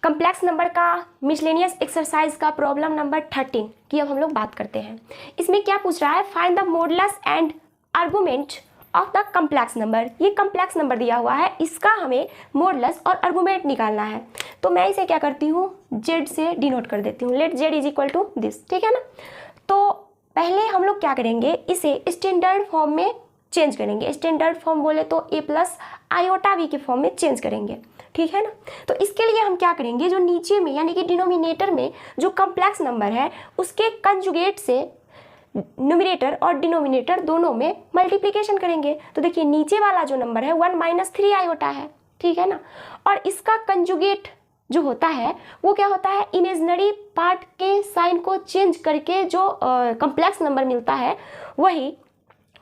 Complex number का miscellaneous exercise का problem number 13 की अब हम लोग बात करते हैं। इसमें क्या पूछ रहा है, find the modulus and argument of the complex number. ये कम्प्लेक्स नंबर दिया हुआ है, इसका हमें मॉडुलस और आर्गुमेंट निकालना है। तो मैं इसे क्या करती हूँ, जेड से डिनोट कर देती हूँ, let z is equal to this, ठीक है ना। तो पहले हम लोग क्या करेंगे, इसे स्टैंडर्ड फॉर्म में चेंज करेंगे। स्टैंडर्ड फॉर्म बोले तो ए प्लस आयोटा बी के फॉर्म में चेंज करेंगे, ठीक है ना। तो इसके लिए हम क्या करेंगे, जो नीचे में यानी कि डिनोमिनेटर में जो कम्प्लेक्स नंबर है उसके कंजुगेट से न्यूमरेटर और डिनोमिनेटर दोनों में मल्टीप्लिकेशन करेंगे। तो देखिए नीचे वाला जो नंबर है 1 माइनस 3 आयोटा है, ठीक है ना। और इसका कंजुगेट जो होता है वो क्या होता है, इमेजिनरी पार्ट के साइन को चेंज करके जो कम्प्लेक्स नंबर मिलता है वही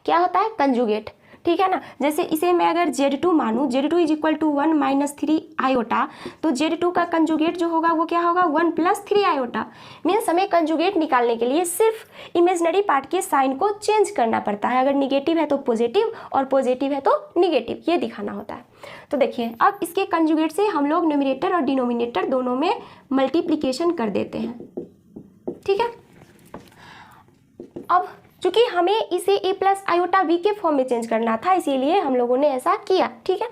क्या होता है, कंजुगेट, ठीक है ना। जैसे इसे मैं अगर Z2 मानूँ, Z2 is equal to 1 minus 3 iota, तो Z2 का कंजुगेट जो होगा वो क्या होगा, 1 प्लस 3 आयोटा। मीन्स हमें कंजुगेट निकालने के लिए सिर्फ इमेजिनरी पार्ट के साइन को चेंज करना पड़ता है। अगर निगेटिव है तो पॉजिटिव और पॉजिटिव है तो निगेटिव, ये दिखाना होता है। तो देखिए अब इसके कंजुगेट से हम लोग न्यूमरेटर और डिनोमिनेटर दोनों में मल्टीप्लिकेशन कर देते हैं, ठीक है। अब चूंकि हमें इसे ए प्लस आयोटा बी के फॉर्म में चेंज करना था, इसीलिए हम लोगों ने ऐसा किया, ठीक है।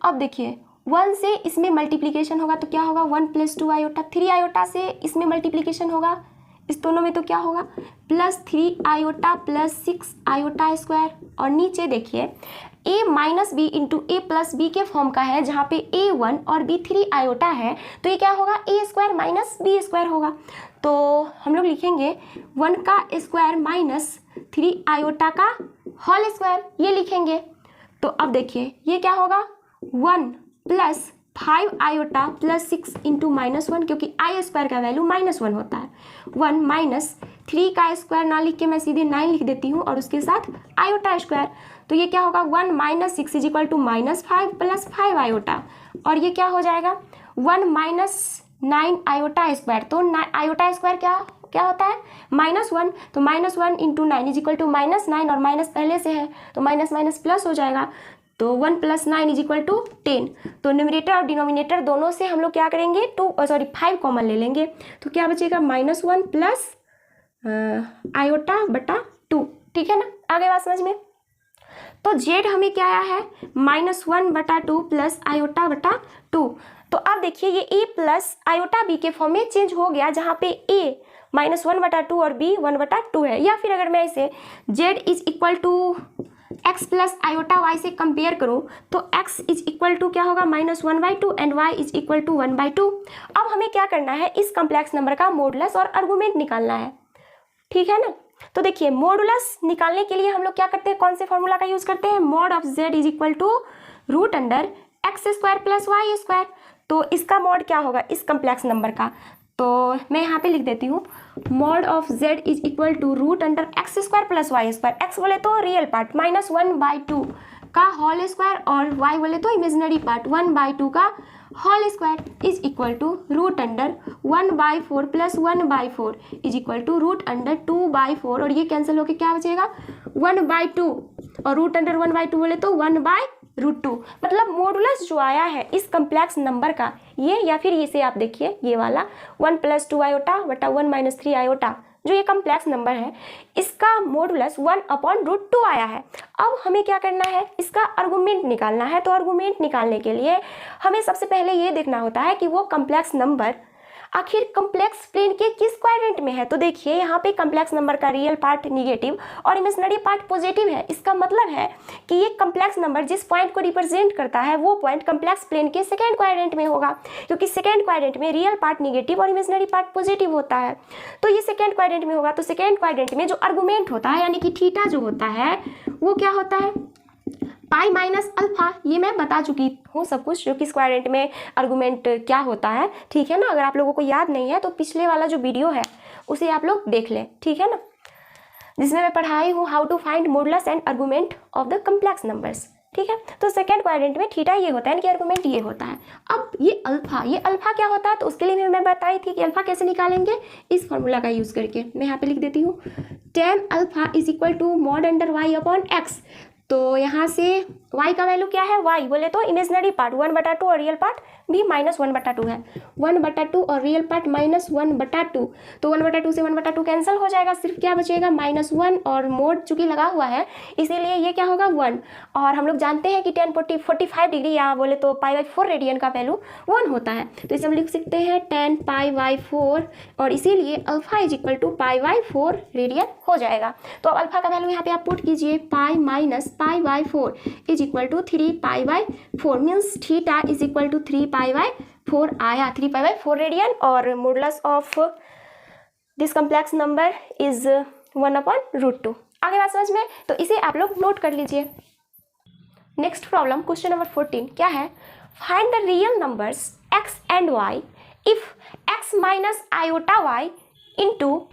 अब देखिए 1 से इसमें मल्टीप्लिकेशन होगा तो क्या होगा, 1 प्लस 2 आयोटा, 3 आयोटा से इसमें मल्टीप्लिकेशन होगा इस दोनों में तो क्या होगा, plus 3 iota plus 6 iota square. और नीचे देखिए a minus b into a plus b के फॉर्म का है, जहाँ पे a1 और b3 आयोटा है, तो ये क्या होगा, a square minus b square होगा। तो हम लोग लिखेंगे 1 का स्क्वायर माइनस 3 आयोटा का होल स्क्वायर, ये लिखेंगे। तो अब देखिए ये क्या होगा, 1 plus 5 iota plus 6 into minus 1, क्योंकि आई स्क्वायर का वैल्यू -1 होता है। 1 माइनस 3 का स्क्वायर ना लिख के मैं सीधे 9 लिख देती हूँ और उसके साथ आयोटा स्क्वायर। तो ये क्या होगा, 1 minus 6 is equal to -5 plus 5 iota. और ये क्या हो जाएगा, 1 माइनस 9 आयोटा स्क्वायर। तो आयोटा स्क्वायर क्या होता है, -1। तो -1 इंटू 9 इज इक्वल टू -9, और माइनस पहले से है तो माइनस माइनस प्लस हो जाएगा। तो 1 प्लस 9 इज इक्वल टू 10। तो न्यूमरेटर और डिनोमिनेटर दोनों से हम लोग क्या करेंगे, 5 कॉमन ले लेंगे। तो क्या बचेगा, -1 प्लस आयोटा बटा 2, ठीक है ना। आगे बात समझ में। तो जेड हमें क्या आया है, -1 बटा 2 प्लस आयोटा बटा 2। तो अब देखिए ये a प्लस आयोटा b के फॉर्म में चेंज हो गया, जहाँ पे a -1 बटा 2 और b 1 बटा 2 है। या फिर अगर मैं इसे z is equal to x plus iota y से कंपेयर करूँ तो x इज इक्वल टू क्या होगा, -1/2 and y is equal to 1/2। अब हमें क्या करना है, इस कम्प्लेक्स नंबर का मॉडुलस और आर्गुमेंट निकालना है, ठीक है ना। तो देखिए मॉडुलस निकालने के लिए हम लोग क्या करते हैं, कौन से फॉर्मूला का यूज करते हैं, mod of z is equal to root under x square plus y square. तो इसका मॉड क्या होगा इस कम्प्लेक्स नंबर का, तो मैं यहाँ पे लिख देती हूँ, mod of z is equal to root under x square plus y square. X बोले तो रियल पार्ट -1/2 का होल स्क्वायर, और y बोले तो इमेजिनरी पार्ट 1/2 का whole square is equal to root under 1/4 plus 1/4 is equal to root under 2/4। और ये cancel होके क्या बचेगा, 1/2, और रूट अंडर 1/2 बोले तो 1/√2। मतलब मॉडुलस जो आया है इस कम्प्लेक्स नंबर का ये, या फिर इसे आप देखिए ये वाला 1 प्लस 2 आयोटा बटा 1 माइनस 3 आयोटा, जो ये कम्प्लेक्स नंबर है इसका मॉडुलस 1/√2 आया है। अब हमें क्या करना है, इसका आर्गुमेंट निकालना है। तो आर्गुमेंट निकालने के लिए हमें सबसे पहले ये देखना होता है कि वो कम्प्लेक्स नंबर आखिर कम्प्लेक्स प्लेन के किस क्वाड्रेंट में है। तो देखिए यहाँ पे कम्प्लेक्स नंबर का रियल पार्ट निगेटिव और इमेजिनरी पार्ट पॉजिटिव है। इसका मतलब है कि ये कम्प्लेक्स नंबर जिस पॉइंट को रिप्रेजेंट करता है वो पॉइंट कम्प्लेक्स प्लेन के सेकंड क्वाड्रेंट में होगा, क्योंकि सेकंड क्वाड्रेंट में रियल पार्ट निगेटिव और इमेजिनरी पार्ट पॉजिटिव होता है। तो ये सेकंड क्वाड्रेंट में होगा। तो सेकंड क्वाड्रेंट में जो आर्गुमेंट होता है यानी कि थीटा जो होता है वो क्या होता है, पाई माइनस अल्फा। ये मैं बता चुकी हूँ सब कुछ, जो कि क्वाड्रेंट में आर्गुमेंट क्या होता है, ठीक है ना। अगर आप लोगों को याद नहीं है तो पिछले वाला जो वीडियो है उसे आप लोग देख लें, ठीक है ना, जिसमें मैं पढ़ाई हूँ how to find modulus and argument of the complex numbers, ठीक है। तो सेकंड क्वाड्रेंट में थीटा ये होता है कि आर्गुमेंट ये होता है। अब ये अल्फा क्या होता है, तो उसके लिए मैं बताई थी कि अल्फा कैसे निकालेंगे, इस फॉर्मूला का यूज करके। मैं यहाँ पे लिख देती हूँ tan alpha is equal to mod under y upon x. तो यहाँ से y का वैल्यू क्या है, y बोले तो इमेजनरी पार्ट 1/2 और रियल पार्ट भी -1/2 है। 1/2 और रियल पार्ट -1/2, तो 1/2 से 1/2 कैंसिल हो जाएगा, सिर्फ क्या बचेगा -1 और मोड चूंकि लगा हुआ है इसीलिए ये क्या होगा 1। और हम लोग जानते हैं कि 1045 डिग्री या बोले तो π/4 रेडियन का वैल्यू 1 होता है, तो इसे हम लिख सकते हैं 10 π/4 और इसीलिए alpha is equal to π/4 radian हो जाएगा। तो अल्फा का वैल्यू यहाँ पे आप पुट कीजिए, pi minus π/4 is equal to 3π/4 means theta is equal to 3π/4 आया, 3π/4 रेडियन और modulus of this complex number is 1/√2। आगे बात समझ में, तो इसे आप लोग नोट कर लीजिए। नेक्स्ट प्रॉब्लम क्वेश्चन नंबर 14 क्या है, find the real numbers x and y if x minus iota y into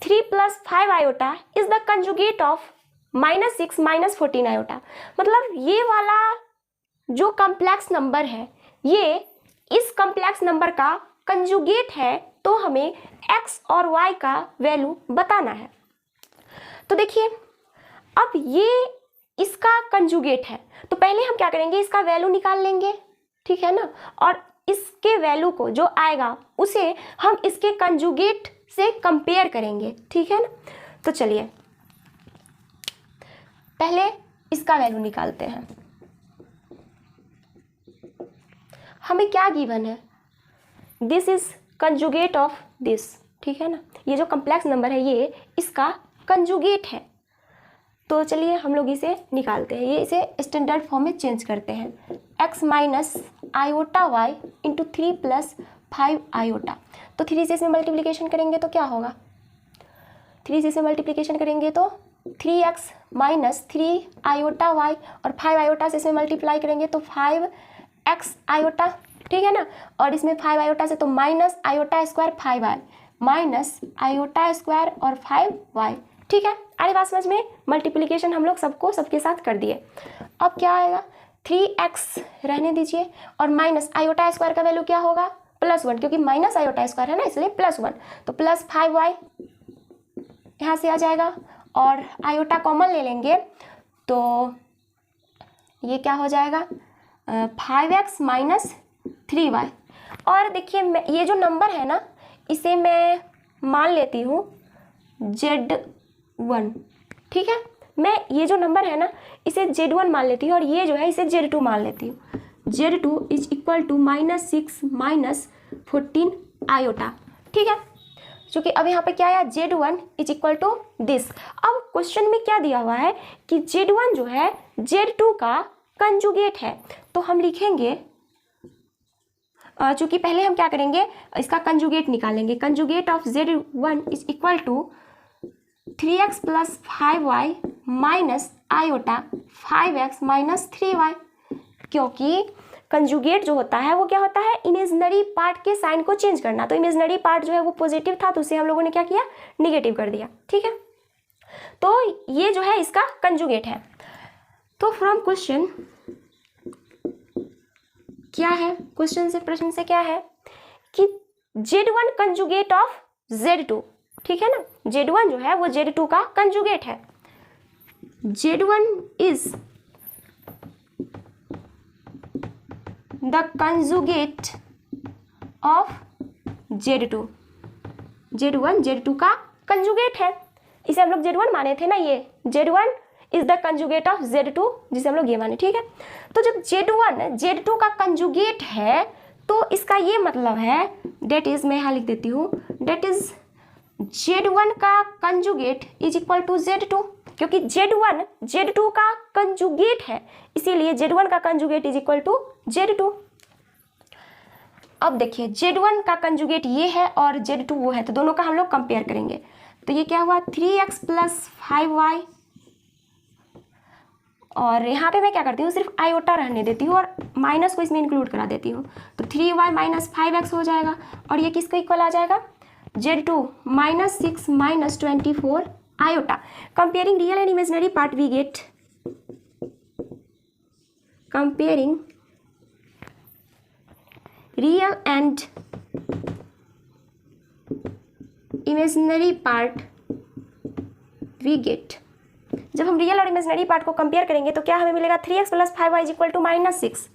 3 + 5 iota is the conjugate of -6 - 14 iota. मतलब ये वाला जो कॉम्प्लेक्स नंबर है ये इस कॉम्प्लेक्स नंबर का कंजुगेट है, तो हमें x और y का वैल्यू बताना है। तो देखिए अब ये इसका कंजुगेट है, तो पहले हम क्या करेंगे, इसका वैल्यू निकाल लेंगे, ठीक है ना, और इसके वैल्यू को जो आएगा उसे हम इसके कंजुगेट से कंपेयर करेंगे, ठीक है ना। तो चलिए पहले इसका वैल्यू निकालते हैं। हमें क्या गिवन है, this is conjugate of this, ठीक है ना, ये जो कॉम्प्लेक्स नंबर है ये इसका कंजुगेट है। तो चलिए हम लोग इसे निकालते हैं, ये इसे स्टैंडर्ड फॉर्म में चेंज करते हैं, x minus iota y into 3 + 5 iota. तो 3 से इसमें मल्टीप्लिकेशन करेंगे तो क्या होगा, 3 से इसमें मल्टीप्लिकेशन करेंगे तो 3x माइनस 3 आयोटा वाई और 5 आयोटा से इसमें मल्टीप्लाई करेंगे तो 5x आयोटा, ठीक है ना, और इसमें 5 आयोटा से तो minus iota square 5y minus iota square और 5y, ठीक है। अरे बात समझ में, मल्टीप्लिकेशन हम लोग सबके साथ कर दिए। अब क्या आएगा, 3x रहने दीजिए और माइनस आयोटा स्क्वायर का वैल्यू क्या होगा +1, क्योंकि माइनस आयोटा स्क्वायर है ना इसलिए +1, तो +5y यहाँ से आ जाएगा और आयोटा कॉमन ले लेंगे तो ये क्या हो जाएगा 5x माइनस 3y। और देखिए ये जो नंबर है ना इसे मैं मान लेती हूँ Z1, ठीक है, मैं ये जो नंबर है ना इसे Z1 मान लेती हूँ और ये जो है इसे Z2 मान लेती हूँ। Z2 is equal to -6 - 14 iota, ठीक है, क्योंकि अब यहाँ पे क्या आया Z1 is equal to this. अब क्वेश्चन में क्या दिया हुआ है कि Z1 जो है Z2 का कंजुगेट है, तो हम लिखेंगे चूँकि पहले हम क्या करेंगे इसका कंजुगेट निकालेंगे, conjugate of Z1 is equal to 3x + 5y minus iota 5x minus 3y, क्योंकि कंजुगेट जो होता है वो क्या होता है इमेजनरी पार्ट के साइन को चेंज करना, तो इमेजनरी पार्ट जो है वो पॉजिटिव था तो उसे हम लोगों ने क्या किया निगेटिव कर दिया, ठीक है। तो ये जो है इसका कंजुगेट है। तो फ्रॉम क्वेश्चन क्या है, क्वेश्चन से प्रश्न से क्या है कि Z1 कंजुगेट ऑफ Z2, ठीक है ना, Z1 जो है वो Z2 का कंजुगेट है। Z1 is the conjugate of Z2, Z1 Z2 का कंजुगेट है, इसे हम लोग Z1 माने थे ना, ये Z1 is the conjugate of Z2 जिसे हम लोग ये माने, ठीक है। तो जब Z1 Z2 का कंजुगेट है तो इसका ये मतलब है डेट इज, मैं यहाँ लिख देती हूँ, डेट इज Z1 का conjugate is equal to Z2, क्योंकि Z1 Z2 का कंजुगेट है इसीलिए Z1 का conjugate is equal to Z2। अब देखिए Z1 का कंजुगेट ये है और Z2 वो है, तो दोनों का हम लोग कंपेयर करेंगे। तो ये क्या हुआ 3x + 5y, और यहाँ पे मैं क्या करती हूँ सिर्फ आयोटा रहने देती हूँ और माइनस को इसमें इंक्लूड करा देती हूँ, तो 3y माइनस 5x हो जाएगा और ये किसका इक्वल आ जाएगा Z2 -6 - 24 iota. Comparing real and imaginary part we get, comparing real and imaginary part we get जब हम रियल और इमेजिनरी पार्ट को कंपेयर करेंगे तो क्या हमें मिलेगा 3x + 5y = -6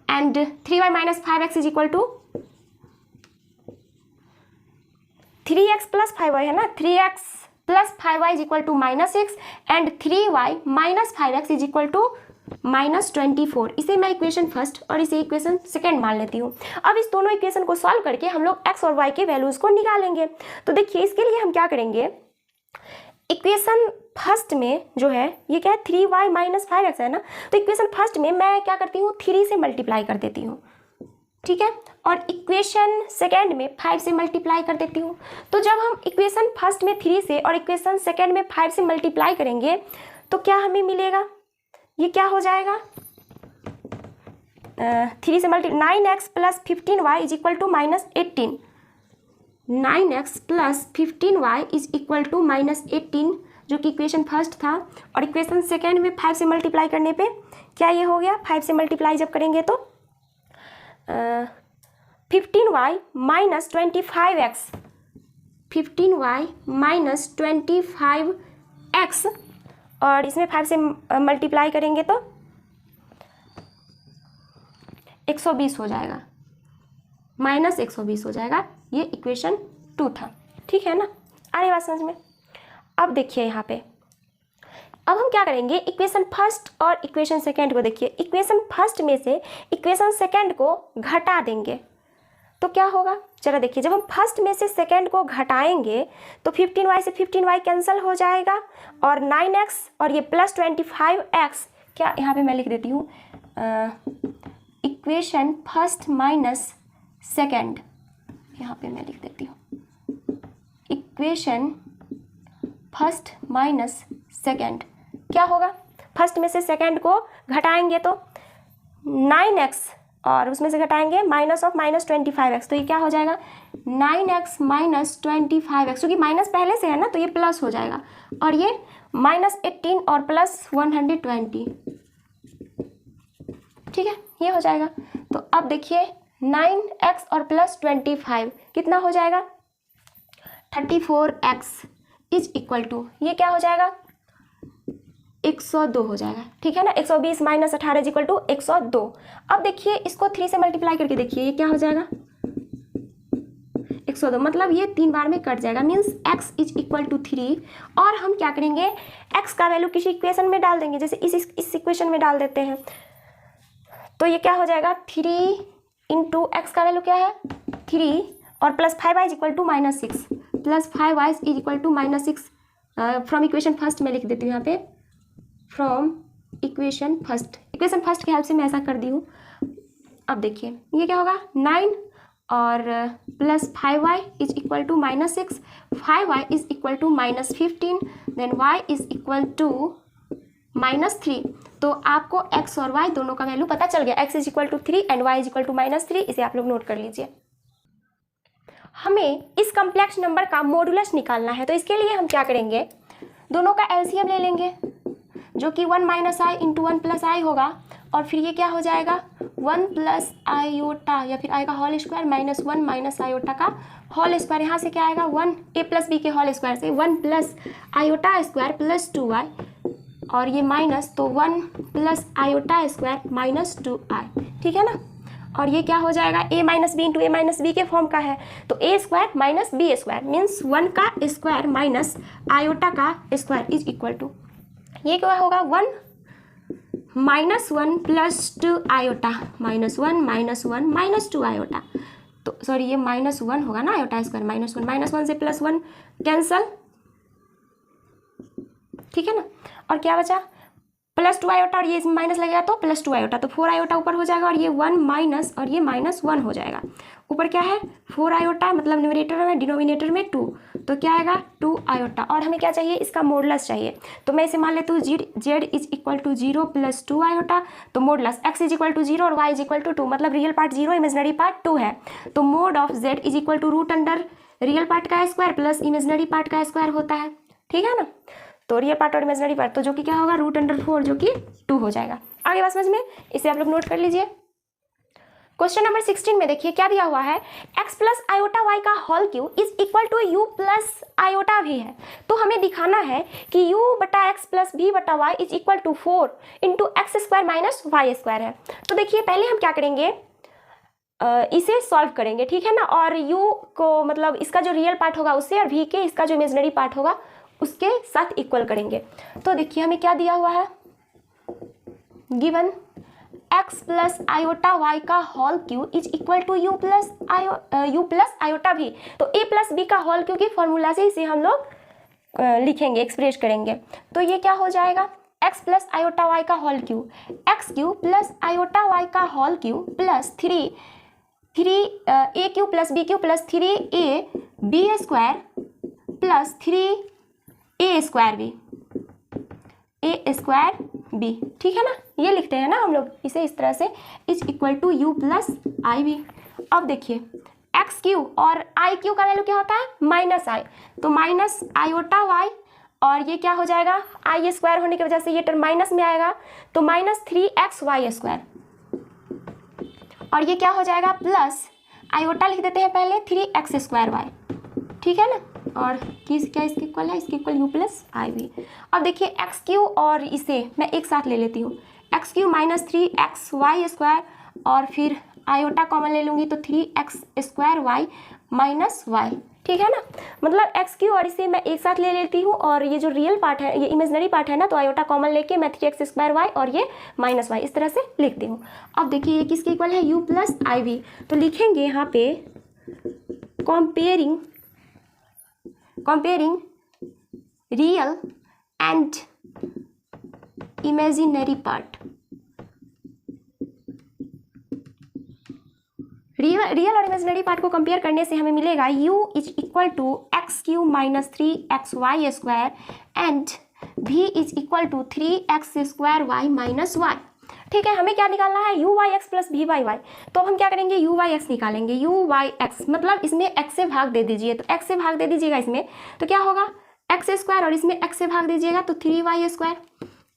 and 3y - 5x = 3x + 5y है ना, 3x + 5y = -6 and 3y - 5x = -24। इसे मैं इक्वेशन फर्स्ट और इसे इक्वेशन सेकेंड मान लेती हूँ। अब इस दोनों इक्वेशन को सॉल्व करके हम लोग x और y के वैल्यूज को निकालेंगे। तो देखिए इसके लिए हम क्या करेंगे, इक्वेशन फर्स्ट में जो है ये क्या है 3y - 5x है ना, तो इक्वेशन फर्स्ट में मैं क्या करती हूँ 3 से मल्टीप्लाई कर देती हूँ, ठीक है, और इक्वेशन सेकेंड में 5 से मल्टीप्लाई कर देती हूँ। तो जब हम इक्वेशन फर्स्ट में 3 से और इक्वेशन सेकेंड में 5 से मल्टीप्लाई करेंगे तो क्या हमें मिलेगा, ये क्या हो जाएगा 3 से 9x + 15y = -18, 9x + 15y = -18 जो कि इक्वेशन फर्स्ट था, और इक्वेशन सेकेंड में 5 से मल्टीप्लाई करने पे क्या ये हो गया, 5 से मल्टीप्लाई जब करेंगे तो 15y - 25x, 15y - 25x और इसमें 5 से मल्टीप्लाई करेंगे तो 120 हो जाएगा, -120 हो जाएगा। ये इक्वेशन 2 था, ठीक है ना, आ रही बात समझ में। अब देखिए यहाँ पे अब हम क्या करेंगे, इक्वेशन फर्स्ट और इक्वेशन सेकेंड को देखिए, इक्वेशन फर्स्ट में से इक्वेशन सेकेंड को घटा देंगे तो क्या होगा, चलो देखिए जब हम फर्स्ट में से सेकेंड को घटाएंगे तो 15y से 15y कैंसिल हो जाएगा और 9x और ये +25x, क्या यहाँ पे मैं लिख देती हूँ इक्वेशन फर्स्ट माइनस सेकेंड, यहाँ पे मैं लिख देती हूँ इक्वेशन फर्स्ट माइनस सेकेंड, क्या होगा फर्स्ट में से सेकेंड को घटाएंगे तो 9x और उसमें से घटाएंगे -25x, तो ये क्या हो जाएगा 9x - 25x, क्योंकि माइनस पहले से है ना तो ये प्लस हो जाएगा, और ये -18 और +120, ठीक है, ये हो जाएगा। तो अब देखिए 9x और +25 कितना हो जाएगा 34x = ये क्या हो जाएगा 102 हो जाएगा, ठीक है ना, 120 - 18 = 102। अब देखिए इसको 3 से मल्टीप्लाई करके देखिए ये क्या हो जाएगा 102, मतलब ये 3 बार में कट जाएगा, मीन्स x = 3। और हम क्या करेंगे x का वैल्यू किसी इक्वेशन में डाल देंगे, जैसे इस इक्वेशन में डाल देते हैं, तो ये क्या हो जाएगा 3 × x का वैल्यू क्या है 3 और +5y = -6, +5y = -6 from equation first में लिख देती हूँ यहाँ पे, फ्रॉम इक्वेशन फर्स्ट की हेल्प से मैं ऐसा कर दी हूँ। अब देखिए ये क्या होगा 9 और +5y = -6, 5y = -15, देन y = -3। तो आपको x और y दोनों का वैल्यू पता चल गया, x = 3 एंड y = -3, इसे आप लोग नोट कर लीजिए। हमें इस कम्प्लेक्स नंबर का मॉडुलस निकालना है, तो इसके लिए हम क्या करेंगे दोनों का एलसीएम ले लेंगे जो कि 1 - i × 1 + i होगा, और फिर ये क्या हो जाएगा 1 + i या फिर i का होल स्क्वायर -1 - i का होल स्क्वायर, यहाँ से क्या आएगा 1 a + b के होल स्क्वायर से 1 + i² + 2i, और ये माइनस तो 1 + i² - 2i, ठीक है ना, और ये क्या हो जाएगा a - b × a - b के फॉर्म का है, तो a² - b² मीन्स 1 का स्क्वायर माइनस i का स्क्वायर = ये क्या होगा 1 - 1 + 2i, -1 - 2i, तो सॉरी ये -1 होगा ना i², -1 से +1 कैंसल, ठीक है ना, और क्या बचा +2i और ये माइनस लगेगा तो +2i, तो 4i ऊपर हो जाएगा, और ये 1 माइनस और ये -1 हो जाएगा, ऊपर क्या है 4i मतलब न्यूमरेटर में डिनोमिनेटर में 2, तो क्या आएगा 2i, और हमें क्या चाहिए इसका मॉडुलस चाहिए, तो मैं इसे मान लेती हूँ z = 0 + 2i, तो मॉडुलस x = 0 और y = 2, मतलब रियल पार्ट 0 इमेजिनरी पार्ट 2 है, तो mode of z = √under real part का स्क्वायर प्लस इमेजिनरी पार्ट का स्क्वायर होता है, ठीक है ना, तो रियल पार्ट और इमेजिनरी पार्ट तो जो कि क्या होगा √4 जो कि 2 हो जाएगा। आगे बात समझ में, इसे आप लोग नोट कर लीजिए। क्वेश्चन नंबर 16 में देखिए क्या दिया हुआ है, x प्लस आयोटा वाई का whole cube is equal to u plus iota v है। तो हमें दिखाना है कि u बटा एक्स प्लस भी बटा y is equal to 4 into x square minus y square है। तो देखिए पहले हम क्या करेंगे, इसे सॉल्व करेंगे, ठीक है ना, और u को मतलब इसका जो रियल पार्ट होगा उससे और v के इसका जो इमेजिनरी पार्ट होगा उसके साथ इक्वल करेंगे। तो देखिए हमें क्या दिया हुआ है, given x plus iota y का whole cube is equal to u plus iota v. तो a प्लस बी का होल क्यूब की फॉर्मूला से इसे हम लोग लिखेंगे, एक्सप्रेस करेंगे। तो ये क्या हो जाएगा, x प्लस आयोटा वाई का whole cube, x cube plus iota y का whole cube plus three a cube plus b cube plus 3a b square plus 3a square b, ठीक है ना। ये लिखते हैं ना हम लोग इसे इस तरह से, is equal to u plus i b. अब देखिए एक्स क्यू और आई क्यू का वैल्यू क्या होता है, माइनस आई, तो माइनस आयोटा वाई, और ये क्या हो जाएगा, आई स्क्वायर होने की वजह से ये टर्म माइनस में आएगा, तो माइनस 3x वाई स्क्वायर, और ये क्या हो जाएगा, प्लस आयोटा लिख देते हैं पहले 3x स्क्वायर वाई, ठीक है ना, और किस क्या इसके इक्वल है, इसके equal u plus i b. अब देखिए एक्स क्यू और इसे मैं एक साथ ले लेती हूँ, x cube minus 3x y square, और फिर आयोटा कॉमन ले लूँगी तो 3x square y minus y, ठीक है ना। मतलब एक्स क्यू और इसे मैं एक साथ ले लेती हूँ, और ये जो रियल पार्ट है, ये इमेजिनरी पार्ट है ना, तो आयोटा कॉमन लेके मैं 3x स्क्वायर वाई और ये माइनस वाई इस तरह से लिखती हूँ। अब देखिए ये किसके इक्वल है, u प्लस आई बी। तो लिखेंगे यहाँ पे comparing real and imaginary part. Real और इमेजिनरी पार्ट को कंपेयर करने से हमें मिलेगा u is equal to x cube minus 3x y square and v is equal to 3x square y minus y, ठीक है। हमें क्या निकालना है, u Y x plus v Y y. तो हम क्या करेंगे, u वाई एक्स निकालेंगे, u वाई एक्स मतलब इसमें x से भाग दे दीजिए, तो x से भाग दे दीजिएगा इसमें, तो क्या होगा एक्स स्क्वायर, और इसमें x से भाग दीजिएगा तो 3y square,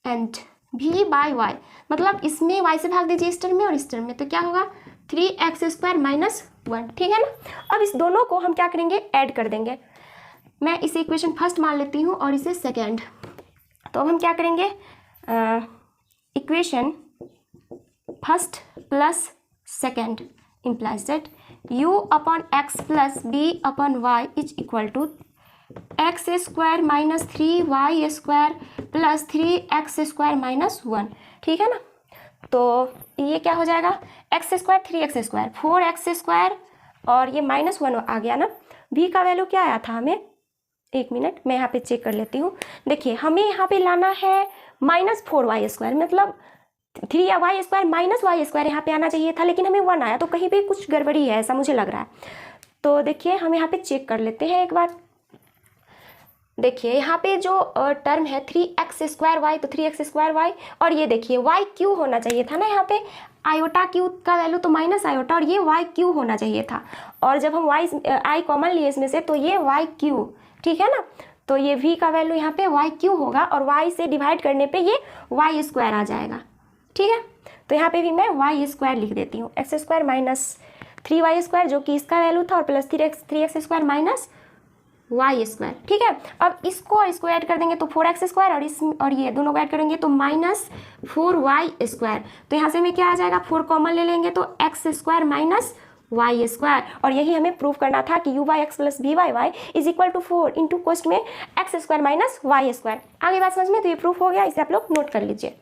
and v by y मतलब इसमें y से भाग दीजिए इस टर्म में और इस टर्म में, तो क्या होगा 3x स्क्वायर माइनस 1, ठीक है ना। अब इस दोनों को हम क्या करेंगे, ऐड कर देंगे। मैं इसे इक्वेशन फर्स्ट मान लेती हूँ और इसे सेकेंड। तो अब हम क्या करेंगे, equation first plus second implies that u upon x plus b upon y is equal to x square minus 3y square plus 3x square minus 1, ठीक है ना। तो ये क्या हो जाएगा, x square 3x square 4x square, और ये माइनस 1 आ गया ना। v का वैल्यू क्या आया था हमें, एक मिनट मैं यहाँ पे चेक कर लेती हूँ। देखिए हमें यहाँ पे लाना है माइनस 4y स्क्वायर, मतलब 3y square minus y square यहाँ पे आना चाहिए था, लेकिन हमें 1 आया, तो कहीं पे कुछ गड़बड़ी है ऐसा मुझे लग रहा है। तो देखिए हम यहाँ पे चेक कर लेते हैं एक बार। देखिए यहाँ पे जो टर्म है 3x स्क्वायर वाई, तो 3x स्क्वायर वाई, और ये देखिए वाई क्यू होना चाहिए था ना, यहाँ पे आयोटा क्यू का वैल्यू तो माइनस आयोटा, और ये वाई क्यू होना चाहिए था, और जब हम आई कॉमन लिए इसमें से तो ये वाई क्यू, ठीक है ना। तो ये v का वैल्यू यहाँ पे वाई क्यू होगा, और y से डिवाइड करने पे ये वाई स्क्वायर आ जाएगा, ठीक है। तो यहाँ पे भी मैं वाई स्क्वायर लिख देती हूँ, x square minus 3y square जो कि इसका वैल्यू था, और plus 3x square minus y square, ठीक है। अब इसको और इसको ऐड कर देंगे तो 4x स्क्वायर, और ये दोनों को ऐड करेंगे तो माइनस 4y स्क्वायर। तो यहाँ से हमें क्या आ जाएगा, 4 कॉमन ले लेंगे तो x square minus y square, और यही हमें प्रूव करना था कि u Y x plus v Y y is equal to 4 into कोस्ट में x square minus y square. आगे बात समझ में, तो ये प्रूफ हो गया, इसे आप लोग नोट कर लीजिए।